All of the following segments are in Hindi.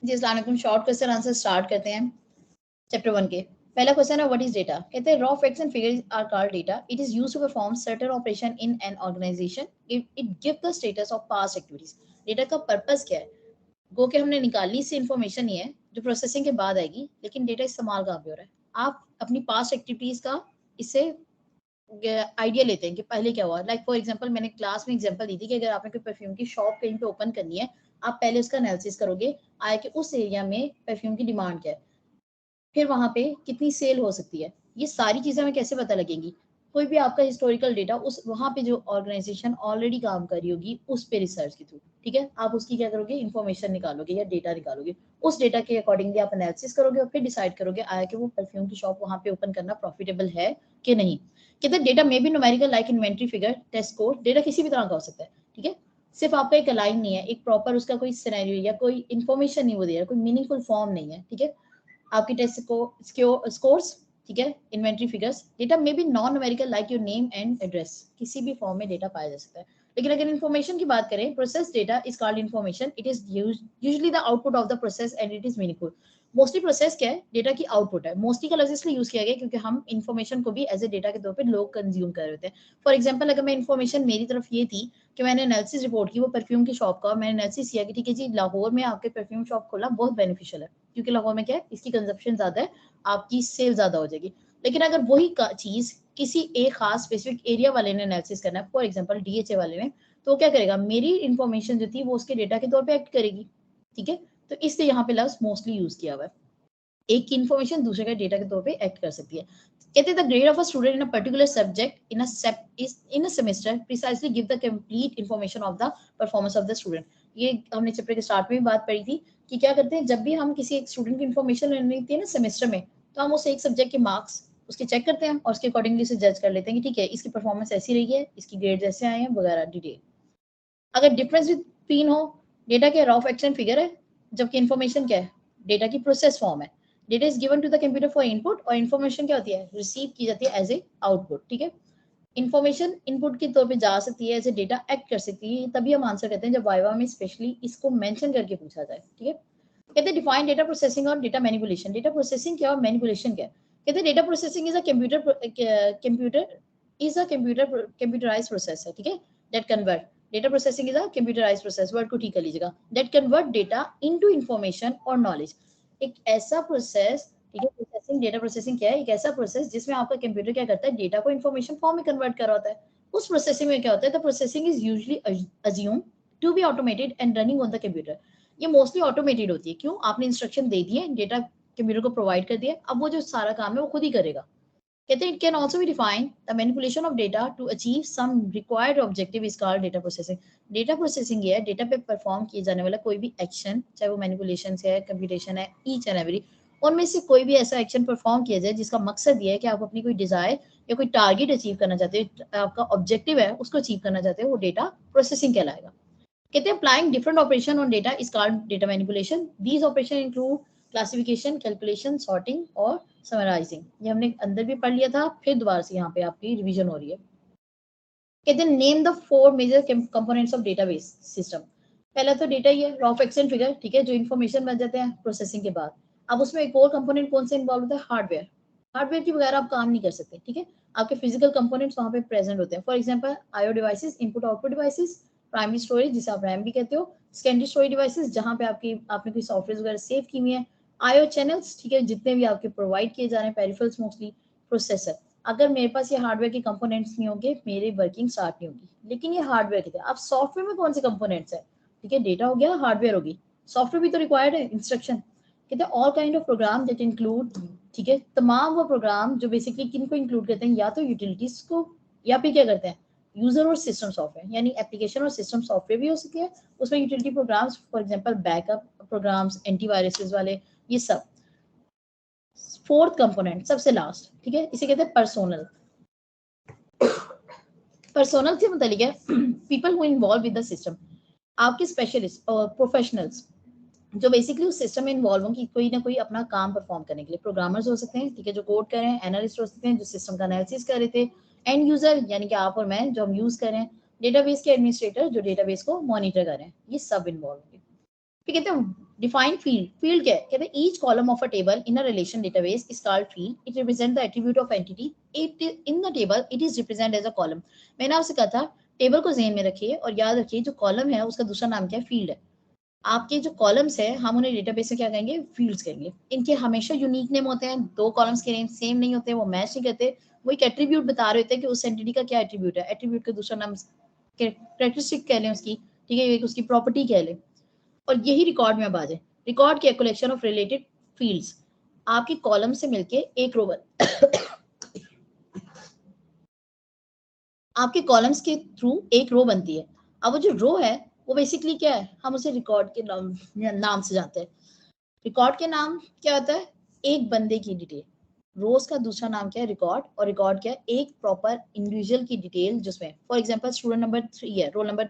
जी अस्सलाम वालेकुम। शॉर्ट क्वेश्चन आंसर स्टार्ट करते हैं चैप्टर 1 के। पहला क्वेश्चन है व्हाट इज डेटा। कहते हैं raw facts and figures are called data. It is used to perform certain operation in an organisation. It give the status of past activities. Data का पर्पस क्या है? गो के हमने निकालनी सी इन्फॉर्मेशन ही है जो प्रोसेसिंग के बाद आएगी, लेकिन डेटा इस्तेमाल कहाँ पे हो रहा है? आप अपनी पास्ट एक्टिविटीज का इससे आइडिया लेते हैं कि पहले क्या हुआ। लाइक फॉर एग्जांपल मैंने क्लास में एग्जांपल दी थी कि अगर आपने कोई परफ्यूम की शॉप कहीं पे ओपन करनी है, आप पहले उसका एनालिसिस करोगे आया कि उस एरिया में परफ्यूम की डिमांड क्या है, फिर वहां पे कितनी सेल हो सकती है। ये सारी चीजें हमें कैसे पता लगेंगी? कोई भी आपका हिस्टोरिकल डेटा उस वहां पे जो ऑर्गेनाइजेशन ऑलरेडी काम कर रही होगी उस पे रिसर्च के थ्रू, ठीक है, आप उसकी क्या करोगे, इन्फॉर्मेशन निकालोगे या डेटा निकालोगे। उस डेटा के अकॉर्डिंगली आप एनालिसिस करोगे और फिर डिसाइड करोगे आया कि वो परफ्यूम की शॉप वहां पे ओपन करना प्रॉफिटेबल है कि नहीं। कहते हैं डेटा में भी numerical like inventory figure, test code. Data किसी भी तरह का हो सकता है, ठीक है। सिर्फ आपका एक लाइन नहीं है, एक प्रॉपर उसका कोई सिनेरियो या कोई इन्फॉर्मेशन नहीं वो दे रहा, कोई मीनिंगफुल फॉर्म नहीं है, ठीक है। आपकी टेस्ट स्कोर्स, ठीक है, इन्वेंट्री फिगर्स। डेटा में भी non numerical like your name and address. किसी भी फॉर्म में डेटा पाया जा सकता है। लेकिन अगर इन्फॉर्मेशन की बात करें, process data is called information. It is usually the output of the process and it is meaningful. Mostly process क्या है, डेटा की आउटपुट है। मोस्टली का लफ्ज इसलिए यूज किया गया क्योंकि हम इन्फॉर्मेशन को भी एज ए डेटा के तौर पे लोग कंज्यूम कर रहे होते हैं। फॉर एग्जाम्पल अगर मैं इन्फॉर्मेशन मेरी तरफ ये थी कि मैंने एनालिसिस रिपोर्ट की वो परफ्यूम की शॉप का, मैंने एनालिसिस किया कि ठीक है जी लाहौर में आपके परफ्यूम शॉप खोला बहुत बेनिफिशियल है क्योंकि लाहौर में क्या है, इसकी कंजप्शन ज्यादा है, आपकी सेल ज्यादा हो जाएगी। लेकिन अगर वही चीज किसी एक खास स्पेसिफिक एरिया वाले ने एनालिसिस करना है, फॉर एग्जांपल डीएचए वाले ने, तो क्या करेगा, मेरी इन्फॉर्मेशन जो थी वो उसके डेटा के तौर पे एक्ट करेगी, ठीक है। तो इसलिए यहाँ पे लफ्ज मोस्टली यूज किया हुआ है। एक की इन्फॉर्मेशन दूसरे का डेटा के तौर पे एक्ट कर सकती है। कहते हैं the grade of a student in a particular subject in a semester precisely give the complete information of the performance of the student. ये हमने चैप्टर के स्टार्ट में भी बात पढ़ी थी कि क्या करते हैं जब भी हम किसी एक स्टूडेंट की इन्फॉर्मेशन लेनी होती है ना सेमेस्टर में, तो हम उस एक सब्जेक्ट के मार्क्स उसके चेक करते हैं और उसके अकॉर्डिंगली से जज कर लेते हैं कि ठीक है इसकी परफॉर्मेंस ऐसी रही है, इसकी ग्रेड ऐसे आए हैं वगैरह डिटेल। अगर डिफरेंस बिटवीन हो, डेटा के रॉ फैक्शन फिगर है जबकि इन्फॉर्मेशन क्या है, डेटा की प्रोसेस फॉर्म है। Data is given to the computer for input और इन्फॉर्मेशन क्या होती है, रिसीव की जाती है एज ए आउटपुट, ठीक है। इन्फॉर्मेशन इनपुट के तौर पे जा सकती है, एज ए डेटा एक्ट कर सकती है, तभी हम आंसर करते हैं जब वाइवा में स्पेशली इसको मेंशन करके पूछा जाए, ठीक है। कहते हैं डिफाइन डेटा प्रोसेसिंग और डेटा मैनिपुलेशन। डेटा प्रोसेसिंग क्या और मैनिपुलेशन क्या है? कहते हैं data processing is a computerised process है, ठीक है, that convert. Data processing is a computerised process, word को ठीक कर लीजिएगा, that convert data into information और नॉलेज। एक ऐसा प्रोसेस, ठीक है, प्रोसेसिंग, डेटा प्रोसेसिंग क्या है, एक ऐसा प्रोसेस जिसमें आपका कंप्यूटर क्या करता है, डेटा को इंफॉर्मेशन फॉर्म में कन्वर्ट कर रहा होता है। उस प्रोसेसिंग में क्या होता है, the processing is usually assume to be automated and running on the computer. ये मोस्टली ऑटोमेटेड होती है, क्यों, आपने इंस्ट्रक्शन दे दिए, डेटा कंप्यूटर को प्रोवाइड कर दिया, अब वो जो सारा काम है वो खुद ही करेगा। कहते हैं it can also be define the manipulation of data to achieve some required objective is called data processing. Data processing ये है डेटा पे परफॉर्म किए जाने वाला कोई भी एक्शन, चाहे वो मैनिपुलेशन है, कंप्यूटेशन है, ईच एंड एवरी, उनमें से कोई भी ऐसा एक्शन परफॉर्म किया जाए जिसका मकसद ये है कि आप अपनी कोई डिजायर या कोई टारगेट अचीव करना चाहते हो, आपका ऑब्जेक्टिव है उसको अचीव करना चाहते हो, वो डेटा प्रोसेसिंग कहलाएगा। कहते हैं applying different operation on data is called data manipulation. These operation include classification, calculation, sorting और समराइजिंग। ये हमने अंदर भी पढ़ लिया था, फिर दोबारा से यहाँ पे आपकी रिवीजन हो रही है। कहते हैं name the four major components of database system. पहला तो डेटा ही है, रॉ फैक्ट्स एंड फिगर, ठीक है, जो इन्फॉर्मेशन बन जाते हैं प्रोसेसिंग के बाद। अब उसमें एक और कंपोनेंट कौन से इन्वॉल्व होता है, हार्डवेयर। हार्डवेयर के बगैर आप काम नहीं कर सकते, ठीक है। आपके फिजिकल कंपोनेंट्स वहां पे प्रेजेंट होते हैं। For example IO devices, input output devices, primary storage जिसे आप रैम भी कहते हो, सेकेंडरी स्टोरेज डिवाइसेस जहां पे आपने कोई सॉफ्टवेयर वगैरह सेव की हुई है, आईओ चैनल्स, ठीक है, जितने भी आपके प्रोवाइड किए जा रहे हैं, पेरिफेरल्स मोस्टली, प्रोसेसर। अगर मेरे पास ये हार्डवेयर के कंपोनेंट्स नहीं होंगे, मेरी वर्किंग स्टार्ट नहीं होगी। लेकिन ये हार्डवेयर के थे। अब सॉफ्टवेयर में कौन से कंपोनेंट्स है, ठीक है, डेटा हो गया, हार्डवेयर होगी, सॉफ्टवेयर भी तो रिक्वायर्ड है, इंस्ट्रक्शन। कहते हैं all kind of program that include, ठीक है, तमाम वो प्रोग्राम जो बेसिकली किन को इंक्लूड करते हैं, या तो यूटिलिटीज को, या फिर क्या करते हैं, यूजर और सिस्टम सॉफ्टवेयर, यानी एप्लीकेशन और सिस्टम सॉफ्टवेयर भी हो सकती है उसमें, utility programs, for example backup programs, antiviruses वाले, ये सब। फोर्थ कंपोनेंट सबसे लास्ट, ठीक है, इसे कहते हैं पर्सोनल। पर्सोनल से मतलब है people who involve with the system. आपके स्पेशलिस्ट और प्रोफेशनल्स जो बेसिकली उस सिस्टम में इन्वॉल्व हों कि कोई ना कोई अपना काम परफॉर्म करने के लिए, प्रोग्रामर्स हो सकते हैं, ठीक है, जो कोड कर रहे हैं, एनालिस्ट हो सकते हैं जो सिस्टम का एनालिसिस कर रहे थे, एंड यूजर यानी कि आप और मैं जो हम यूज कर रहे हैं, डेटाबेस के एडमिनिस्ट्रेटर जो डेटाबेस को मॉनिटर कर रहे हैं, ये सब इन्वॉल्व होंगे। फिर कहते हैं डिफाइन फील्ड, फील्ड क्या है, कहते हैं each column of a table in a relation database is called field, it represent the attribute of entity, it in the table it is represent as a column. मैंने आपसे कहा था टेबल को ज़हन में रखिए और याद रखिए जो कॉलम है उसका दूसरा नाम क्या है, फील्ड है। आपके जो कॉलम्स है हम उन्हें डेटाबेस में क्या कहेंगे, फील्ड्स कहेंगे। इनके हमेशा यूनिक नेम होते हैं, दो कॉलम्स के नेम सेम नहीं होते, वो मैच नहीं करते, वो एक एट्रीब्यूट बता रहे होते हैं कि उस एंटिटी का क्या एट्रीब्यूट है, एट्रीब्यूट का दूसरा नाम कैरेक्टरिस्टिक कह लें उसकी, ठीक है, एक उसकी प्रॉपर्टी कह लें। और यही रिकॉर्ड में अब आ जाए, रिकॉर्ड की कलेक्शन ऑफ रिलेटेड फील्ड्स, आपकी कॉलम से मिलके एक रो आपके कॉलम्स के थ्रू एक रो बनती है। अब वो जो रो है वो बेसिकली क्या है, हम उसे रिकॉर्ड के नाम से जानते हैं। रिकॉर्ड के नाम क्या होता है, एक बंदे की डिटेल। रोज का दूसरा नाम क्या है, रिकॉर्ड। और रिकॉर्ड क्या है, एक प्रॉपर इंडिविजुअल की डिटेल, जिसमें फॉर एग्जांपल स्टूडेंट नंबर 3 है, रोल नंबर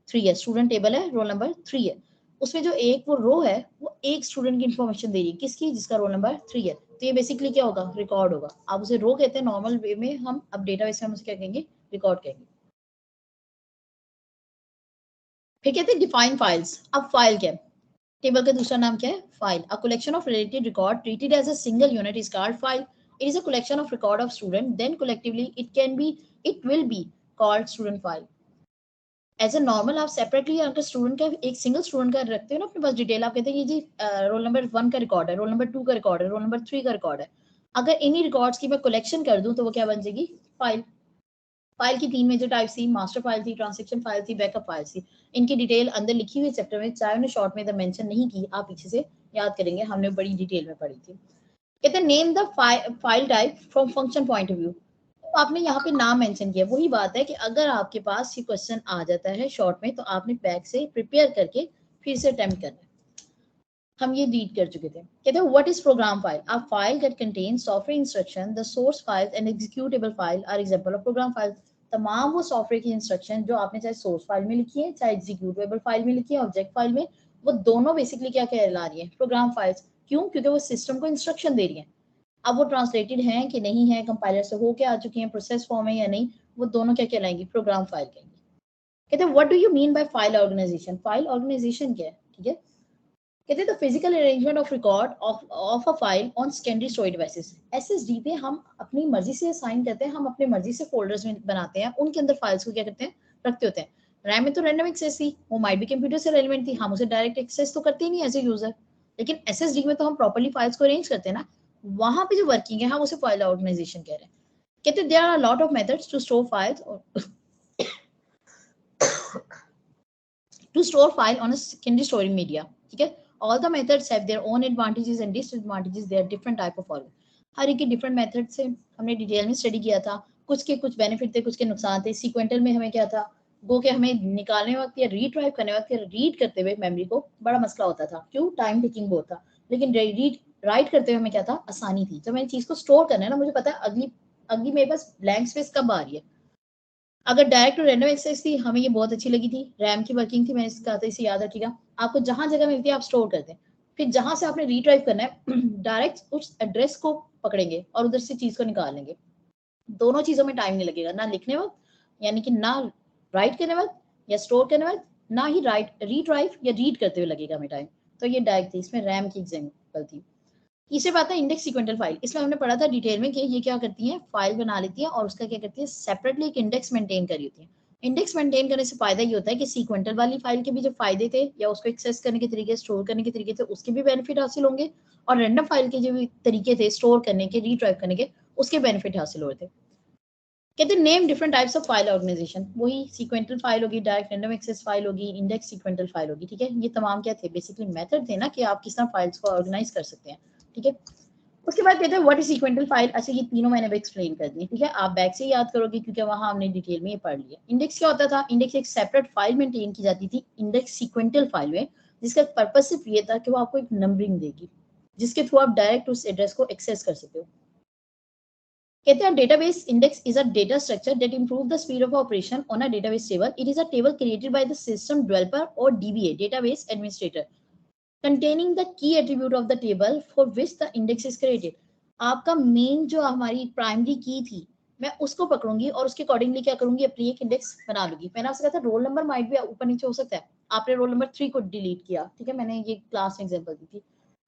3 है, स्टूडेंट टेबल है, रोल नंबर 3 है, उसमें जो एक वो रो है वो एक स्टूडेंट की इंफॉर्मेशन दे रही है, किसकी, जिसका रोल नंबर 3 है। तो ये बेसिकली क्या होगा, रिकॉर्ड होगा। आप उसे रो कहते हैं नॉर्मल वे में, हम अब डेटाबेस में हम उसे क्या कहेंगे, रिकॉर्ड कहेंगे। फिर कहते हैं डिफाइन फाइल्स। अब फाइल क्या है, टेबल का दूसरा नाम क्या है, file. A collection of related record treated as a single unit is called file. It is a collection of record of student, then collectively it will be called student file. As a normal आप सेपरेटली अगर स्टूडेंट का एक सिंगल स्टूडेंट का रखते हो ना अपने पास डिटेल, आप कहते हैं कि जी रोल नंबर 1 का रिकॉर्ड है, रोल नंबर 2 का रिकॉर्ड है, रोल नंबर 3 का रिकॉर्ड है। अगर इन्हीं रिकॉर्ड्स की मैं कलेक्शन कर दूं तो वो क्या बन जाएगी, फाइल। फाइल की 3 मेजर टाइप थी, मास्टर फाइल थी, ट्रांजैक्शन फाइल थी, बैकअप फाइल थी। इनकी डिटेल अंदर लिखी हुई चैप्टर में, चाहे उन्हें शॉर्ट में इधर मेंशन नहीं की, आप पीछे से याद करेंगे, हमने बड़ी डिटेल में पढ़ी थी। कहते हैं name the file type from function point of view. आपने यहाँ पे नाम मेंशन किया, वही बात है कि अगर आपके पास ये क्वेश्चन आ जाता है शॉर्ट में तो आपने बैक से प्रिपेयर करके फिर से अटेम्प्ट करना है। हम ये रीड कर चुके थे। कहते हैं what is program file, a file that contains software instruction, the source file and executable file are example of program file. तमाम वो सॉफ्टवेयर की इंस्ट्रक्शन जो आपने चाहे सोर्स फाइल में लिखी है, चाहे एग्जीक्यूटेबल फाइल में लिखी है, ऑब्जेक्ट फाइल में, वो दोनों बेसिकली क्या कहला रही है, प्रोग्राम फाइल्स। क्यों, क्योंकि वो सिस्टम को इंस्ट्रक्शन दे रही है। अब वो ट्रांसलेटेड हैं कि नहीं है, कंपाइलर से होके आ चुकी हैं, प्रोसेस फॉर्म है या नहीं, वो दोनों क्या कहलाएंगी, प्रोग्राम फाइल कहेंगे। कहते हैं what do you mean by file organisation, file organisation क्या है, ठीक है। कहते हैं the physical arrangement of record of a file on secondary storage devices. SSD पे हम अपनी मर्जी से असाइन करते हैं, हम अपनी मर्जी से फोल्डर्स में बनाते हैं, उनके अंदर फाइल्स को क्या करते हैं, रखते होते हैं। रैम में तो रैंडम एक्सेस थी, वो माइट भी कंप्यूटर से रेलिवेंट थी, हम उसे डायरेक्ट एक्सेस तो करते ही नहीं एज ए यूजर। लेकिन एसएसडी में तो हम प्रॉपर्ली फाइल्स को अरेंज करते हैं ना, वहां पे जो वर्किंग है हम उसे फाइल ऑर्गेनाइजेशन कह रहे हैं। कहते हैं there are lot of methods to store files to store file on a secondary storing media, ठीक है। all the methods have their own advantages and disadvantages, they are different type of organ। हर एक के डिफरेंट मेथड से हमने डिटेल में स्टडी किया था, कुछ के कुछ बेनिफिट थे, कुछ के नुकसान थे। सीक्वेंटल में हमें क्या था, वो कि हमें निकालने वक्त या रीड्राइव करने वक्त या रीड करते हुए मेमोरी को बड़ा मसला होता था, क्यों, टाइम टेकिंग बहुत था। लेकिन रीड राइट करते हुए हमें क्या था, आसानी थी। जब मैंने चीज को स्टोर करना है ना, मुझे पता है अगली अगली मेरे पास ब्लैंक स्पेस कब आ रही है। अगर डायरेक्ट रैंडम एक्सेस थी, हमें ये बहुत अच्छी लगी थी, रैम की वर्किंग थी, मैंने कहा था इसे याद रखिएगा। आपको जहां जगह मिलती है आप स्टोर करते हैं, फिर जहां से आपने रीड्राइव करना है डायरेक्ट उस एड्रेस को पकड़ेंगे और उधर से चीज को निकाल लेंगे। दोनों चीजों में टाइम नहीं लगेगा, ना लिखने वक्त, यानी कि ना राइट करने वक्त या स्टोर करने वक्त, ना ही रीड्राइव या रीड करते हुए लगेगा हमें टाइम। तो ये डायरेक्ट थी, इसमें रैम की एग्जाम्पल थी। तीसरी बात है इंडेक्स सीक्वेंटल फाइल। इसमें हमने पढ़ा था डिटेल में कि ये क्या करती है, फाइल बना लेती है और उसका क्या करती है, सेपरेटली एक इंडेक्स मेंटेन करी होती है। इंडेक्स मेंटेन करने से फायदा ये होता है कि सीक्वेंटल वाली फाइल के भी जो फायदे थे या उसको एक्सेस करने के तरीके, स्टोर करने के तरीके थे, उसके भी बेनिफिट हासिल होंगे, और रैंडम फाइल के जो भी तरीके थे स्टोर करने के, रीड्राइव करने के, उसके बेनिफिट हासिल होते थे। कहते हैं name different types of file organisation. वही सीक्वेंटल फाइल होगी, डायरेक्ट रैंडम एक्सेस फाइल होगी, इंडेक्स सीक्वेंटल फाइल होगी, ठीक है। ये तमाम क्या थे, बेसिकली मेथड थे ना कि आप किस तरह फाइल्स को ऑर्गेनाइज कर सकते हैं, ठीक है। उसके बाद कहते हैं व्हाट इज सीक्वेंटल फाइल। अच्छा, ये तीनों मैंने एक्सप्लेन कर दी, ठीक है, आप बैक से याद करोगे क्योंकि वहां हमने डिटेल में ये पढ़ लिया। इंडेक्स क्या होता था, इंडेक्स एक सेपरेट फाइल मेंटेन की जाती थी इंडेक्स सीक्वेंटल फाइल में, जिसका पर्पज सिर्फ ये था कि वो आपको एक नंबरिंग देगी, जिसके थ्रू आप डायरेक्ट उस एड्रेस को एक्सेस कर सकते हो। कहते हैं database index is a data structure that improve the speed of operation on a database table. It is a table created by the system developer और DBA, database administrator, containing the key attribute of the table for which the index is created। आपका मेन जो हमारी प्राइमरी की थी, मैं उसको पकड़ूंगी और उसके अकॉर्डिंगली क्या करूंगी, अपनी एक इंडेक्स बना लूंगी। मैंने आपसे कहा था रोल नंबर माइट भी ऊपर नीचे हो सकता है, आपने रोल नंबर 3 को डिलीट किया, ठीक है, मैंने ये क्लास में एग्जांपल दी थी।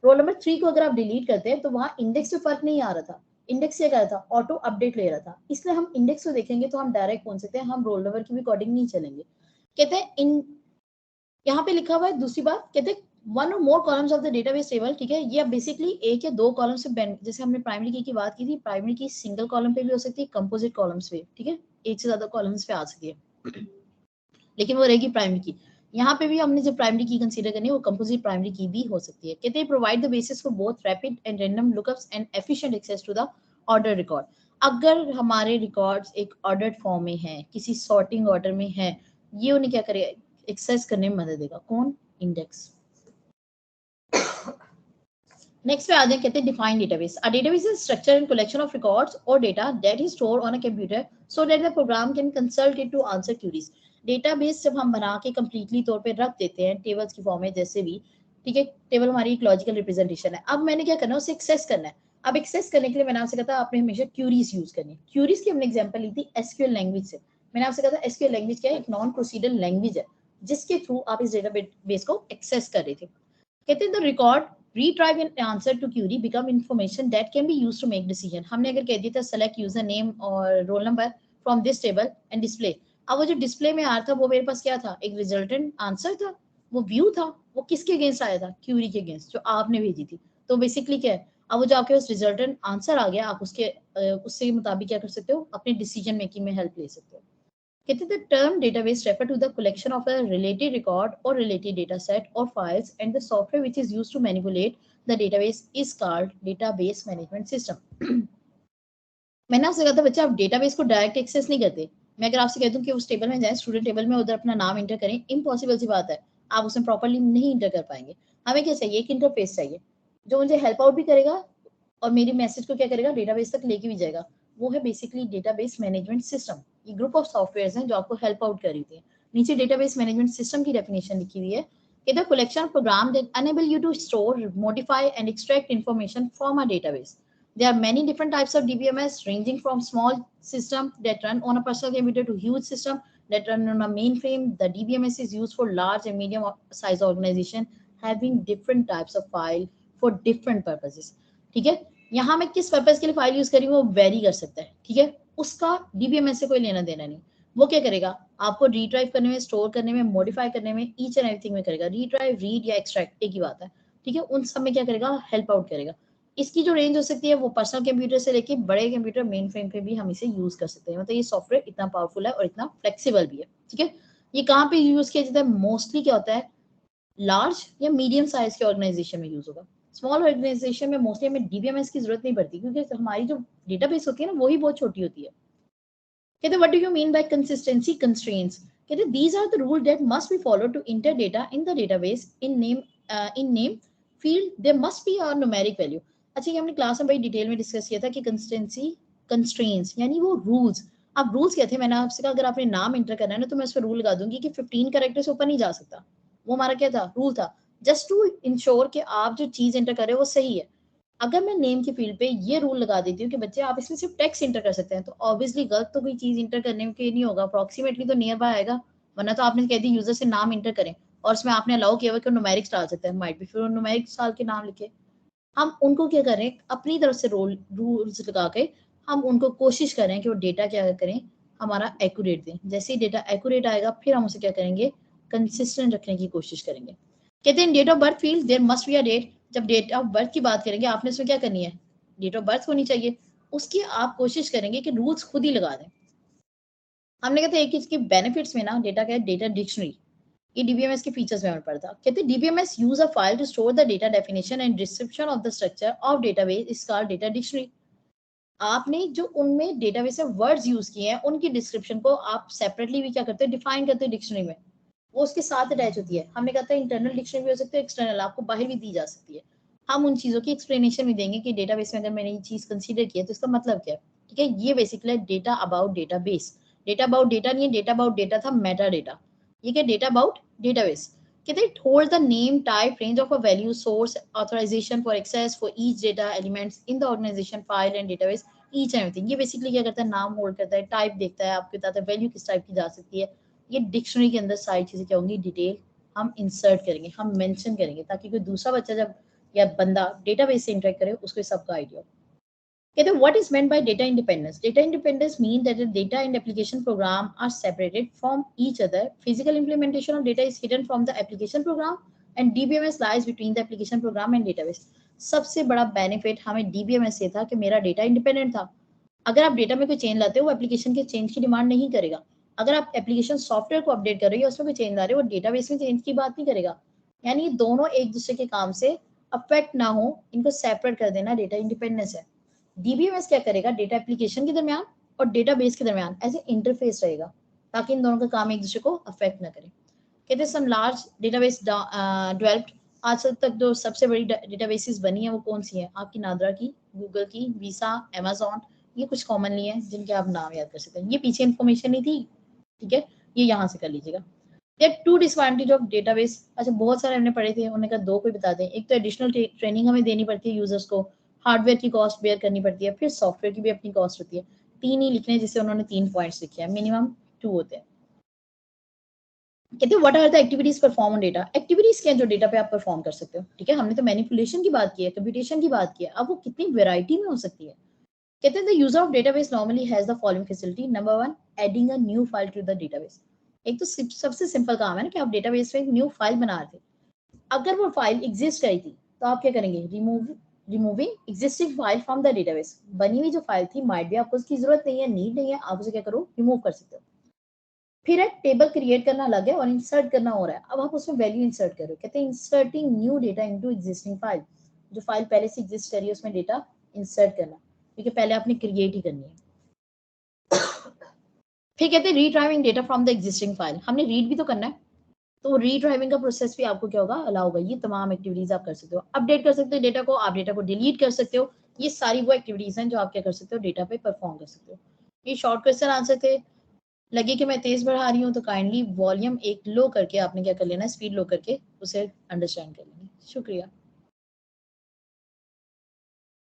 रोल नंबर 3 को अगर आप डिलीट करते हैं तो वहां इंडेक्स में फर्क नहीं आ रहा था, इंडेक्स क्या कर रहा था, ऑटो अपडेट ले रहा था, इसलिए हम इंडेक्स को देखेंगे तो हम डायरेक्ट पहुंच सकते हैं, हम रोल नंबर की भी अकॉर्डिंग नहीं चलेंगे। कहते हैं इन यहाँ पे लिखा हुआ है दूसरी बात, कहते हैं वन और more columns of the database table, ठीक है, ये बेसिकली एक या दो कॉलम से जैसे हमने प्राइमरी की बात की थी, प्राइमरी की सिंगल कॉलम पे भी हो सकती है, कंपोजिट कॉलम्स पे, ठीक है, एक से ज्यादा कॉलम्स पे आ सकती है, लेकिन वो रहेगी प्राइमरी की। यहाँ पे भी हमने जब प्राइमरी की कंसीडर करनी है वो कंपोजिट प्राइमरी की भी हो सकती है। कहते हैं provide the basis for both rapid and random lookups and efficient access to the order record. अगर हमारे रिकॉर्ड्स एक ऑर्डर्ड फॉर्म में है, किसी सॉर्टिंग ऑर्डर में है, ये उन्हें क्या करेगा, एक्सेस करने में मदद देगा। कौन, इंडेक्स। नेक्स्ट पे आते हैं, कहते हैं define database. A database is structure and collection of records और data that is stored on a computer so that the program can consult it to answer queries. Database जब हम बना के कंप्लीटली तौर पे रख देते हैं टेबल्स की फॉर्म में जैसे भी, ठीक है, टेबल हमारी एक लॉजिकल रिप्रेजेंटेशन है, अब मैंने क्या करना है, उसे एक्सेस करना है। अब एक्सेस करने के लिए मैंने आपसे कहा था आपने हमेशा क्यूरीज यूज करनी है। क्यूरीज की हमने एग्जांपल ली थी एसक्यूएल लैंग्वेज से। मैंने आपसे कहा था एसक्यूएल लैंग्वेज क्या है, एक नॉन प्रोसीडरल लैंग्वेज है जिसके थ्रू आप इस डेटाबेस को एक्सेस कर रहे थे। कहते हैं the record retrieve an answer to query become information that can be used to make decision। हमने अगर कह दिया था select user name और roll number from this table and display, अब वो जो डिस्प्ले में आ रहा था वो मेरे पास क्या था, एक रिजल्टेंट आंसर था, वो व्यू था, वो किसके अगेंस्ट आया था, क्यूरी के अगेंस्ट जो आपने भेजी थी। तो बेसिकली क्या है, अब वो जो आपके पास रिजल्टेंट आंसर आ गया, आप उसके मुताबिक क्या कर सकते हो, अपने डिसीजन मेकिंग में हेल्प ले सकते हो। कहते हैं the term database refer to the collection of a related record or related data set or files and the software which is used to manipulate the database is called database management system। मैंने आपसे कहा था बच्चा आप डेटाबेस को डायरेक्ट एक्सेस नहीं करते। मैं अगर आपसे कह दूं कि उस टेबल में जाएं, स्टूडेंट टेबल में उधर अपना नाम इंटर करें, इम्पॉसिबल सी बात है, आप उसमें प्रॉपर्ली नहीं इंटर कर पाएंगे। हमें क्या चाहिए, एक इंटरफेस चाहिए जो मुझे हेल्प आउट भी करेगा और मेरी मैसेज को क्या करेगा, डेटाबेस तक लेके भी जाएगा। वो है बेसिकली डेटाबेस मैनेजमेंट सिस्टम। ये ग्रुप ऑफ सॉफ्टवेयर्स हैं जो आपको हेल्प आउट कर रही थी। नीचे डेटाबेस मैनेजमेंट सिस्टम की डेफिनेशन लिखी हुई है कि the collection of program that enable you to store, modify and extract information from a database। There are many different types of DBMS ranging from small system that run on a personal computer to huge system that run on a mainframe. The DBMS is used for large and medium size organization having different types of file for different purposes। ठीक है, यहाँ मैं किस पर्पज के लिए फाइल यूज करी वो वेरी कर सकता है, ठीक है, उसका डीबीएमएस से कोई लेना देना नहीं। वो क्या करेगा, आपको रिट्राइव करने में, स्टोर करने में, मॉडिफाई करने में, ईच एंड एवरीथिंग में करेगा। रिट्राइव, रीड या एक्सट्रैक्ट एक ही बात है, ठीक है, उन सब में क्या करेगा, हेल्प आउट करेगा। इसकी जो रेंज हो सकती है वो पर्सनल कंप्यूटर से लेके बड़े कंप्यूटर मेन फ्रेम पे भी हम इसे यूज कर सकते हैं। मतलब ये सॉफ्टवेयर इतना पावरफुल है और इतना फ्लेक्सिबल भी है, ठीक है। ये कहाँ पे यूज किया जाता है, मोस्टली क्या होता है, लार्ज या मीडियम साइज के ऑर्गेनाइजेशन में यूज होगा। स्मॉल ऑर्गेनाइजेशन में मोस्टली हमें डीबीएमएस की जरूरत नहीं पड़ती क्योंकि हमारी जो डेटाबेस होती है ना वही बहुत छोटी होती है। कहते what do you mean by consistency constraints. कहते these are the rule that must be follow to enter data in the database in name field there must be a numeric value. अच्छा, ये हमने क्लास में बड़ी डिटेल में डिस्कस किया था कि कंसिस्टेंसी कंस्ट्रेंट्स यानी वो रूल्स। अब रूल्स क्या थे, मैंने आपसे कहा अगर आपने नाम इंटर करना है ना तो मैं उस पर रूल लगा दूंगी कि 15 कैरेक्टर से ऊपर नहीं जा सकता। वो हमारा क्या था, रूल था, जस्ट टू इंश्योर कि आप जो चीज इंटर कर रहे हो वो सही है। अगर मैं नेम की फील्ड पे ये रूल लगा देती हूँ कि बच्चे आप इसमें सिर्फ टेक्स्ट इंटर कर सकते हैं, तो ऑब्वियसली गलत तो कोई चीज इंटर करने के नहीं होगा, अप्रोक्सीमेटली तो नियर बाय आएगा। वरना तो आपने कह दी यूजर से नाम इंटर करें और उसमें आपने अलाउ किया हुआ कि न्यूमेरिक्स डाल सकते हैं, माइट भी फिर न्यूमेरिक्स डाल के नाम लिखे। हम उनको क्या करें, अपनी तरफ से रूल्स लगा के हम उनको कोशिश करें कि वो डेटा क्या करें, हमारा एक्यूरेट दें। जैसे ही डेटा एक्यूरेट आएगा फिर हम उसे क्या करेंगे, कंसिस्टेंट रखने की कोशिश करेंगे। कहते हैं date of birth field there must be a date. जब डेट ऑफ बर्थ की बात करेंगे आपने इसमें क्या करनी है, डेट ऑफ बर्थ होनी चाहिए, उसकी आप कोशिश करेंगे कि रूल्स खुद ही लगा दें। हमने कहते हैं एक इसके बेनिफिट्स में ना डेटा क्या है, डेटा डिक्शनरी, ये डीबीएमएस के फीचर्स में पड़ता। कहते हैं DBMS use a file to store the data definition and description of the structure of database is called data dictionary. आपने जो उनमें डेटाबेस में वर्ड्स यूज किए हैं उनकी डिस्क्रिप्शन को आप सेपरेटली भी क्या करते हैं, डिफाइन करते हैं डिक्शनरी में, वो उसके साथ अटैच होती है। हमने कहा था इंटरनल डिक्शनरी भी हो सकती है, एक्सटर्नल आपको बाहर भी दी जा सकती है। हम उन चीजों की एक्सप्लेनेशन भी देंगे कि डेटाबेस में अगर मैंने ये चीज कंसीडर किया तो इसका मतलब क्या है, ठीक है। ये basically data about database, data about data नहीं है, डेटा अबाउट डेटा था मेटा डेटा, ये क्या डेटा अबाउट डेटाबेस। कहते हैं hold the name type range of a value source authorisation for access for each data elements in the organisation file and database each and everything. ये बेसिकली क्या करता है, नाम होल्ड करता है, टाइप देखता है, आपको बताता है वैल्यू किस टाइप की जा सकती है। ये डिक्शनरी के अंदर सारी चीजें क्या होंगी, डिटेल हम इंसर्ट करेंगे, हम मेंशन करेंगे, ताकि कोई दूसरा बच्चा जब या बंदा डेटाबेस से इंटरेक्ट करे उसको सबका आइडिया हो। कहते हैं what is meant by data independence? Data independence mean that the data and application program are separated from each other. Physical implementation of data is hidden from the application program and DBMS lies between the application program and database. सबसे बड़ा बेनिफिट हमें DBMS से था कि मेरा डेटा इंडिपेंडेंट था. अगर आप डेटा में कोई चेंज लाते हो वो एप्लीकेशन के चेंज की डिमांड नहीं करेगा. अगर आप एप्लीकेशन सॉफ्टवेयर को अपडेट कर रहे हो उसमें कोई चेंज ला रहे हो वो डेटाबेस में चेंज की बात नहीं करेगा. यानी ये दोनों एक दूसरे के काम से अफेक्ट ना हो, इनको सेपरेट कर देना डेटा इंडिपेंडेंस है. डीबीएमएस क्या करेगा? डेटा एप्लीकेशन के दरमियान और डेटाबेस के दरमियान ऐसे इंटरफेस रहेगा ताकि इन दोनों का काम एक दूसरे को अफेक्ट ना करे. कहते हैं सम लार्ज डेटाबेस डेवलप्ड. आज तक जो सबसे बड़ी डेटाबेसेस बनी है वो कौन सी है? आपकी नादरा की, गूगल की, वीसा, अमेजोन, ये कुछ कॉमनली है जिनके आप नाम याद कर सकते हैं. ये पीछे इन्फॉर्मेशन नहीं थी, ठीक है, ये यहाँ से कर लीजिएगा. Two disadvantage of database. अच्छा, बहुत सारे हमने पढ़े थे, उन्होंने कहा दो कोई बता दें. एक तो एडिशनल ट्रेनिंग हमें देनी पड़ती है यूजर्स को, हार्डवेयर की कॉस्ट बेयर करनी पड़ती है, फिर सॉफ्टवेयर की भी अपनी कॉस्ट होती है. 3 ही लिखने जिससे उन्होंने 3 पॉइंट्स लिखे हैं, मिनिमम 2 होते हैं. कहते हैं what are the activities perform on data? Activities क्या है जो डेटा पे आप परफॉर्म कर सकते हो? ठीक है, हमने तो मैनिपुलेशन की बात की है, कंप्यूटेशन की बात की है, अब वो कितनी वेराइटी में हो सकती है. कहते हैं the user of database normally has the following facility. Number 1, adding a new file to the database. एक तो सबसे सिंपल काम है ना कि आप डेटाबेस में एक न्यू फाइल बना रहे थे. अगर वो फाइल एग्जिस्ट करी थी तो आप क्या करेंगे? Removing existing file from the database. बनी हुई जो फाइल थी माइट भी आपको उसकी जरूरत नहीं है, नीड नहीं है, आप उसे क्या करो? रिमूव कर सकते हो. फिर एक टेबल क्रिएट करना अलग है और इंसर्ट करना हो रहा है. अब आप उसमें वैल्यू इंसर्ट करो. कहते हैं inserting new data into existing file. जो फाइल पहले से एग्जिस्ट करी है उसमें डेटा इंसर्ट करना, क्योंकि पहले आपने क्रिएट ही करनी है. फिर कहते हैं retrieving data from the existing file. हमने रीड भी तो करना है, तो रीड्राइविंग का प्रोसेस भी आपको क्या होगा? अलाउ होगा. ये तमाम एक्टिविटीज आप कर सकते हो. अपडेट कर सकते हो डेटा को, आप डेटा को डिलीट कर सकते हो. ये सारी वो एक्टिविटीज हैं जो आप क्या कर सकते हो? डेटा पे परफॉर्म कर सकते हो. ये शॉर्ट क्वेश्चन आंसर थे. लगे कि मैं तेज बढ़ा रही हूँ तो काइंडली वॉल्यूम एक लो करके आपने क्या कर लेना है? स्पीड लो करके उसे अंडरस्टैंड कर लेना. शुक्रिया.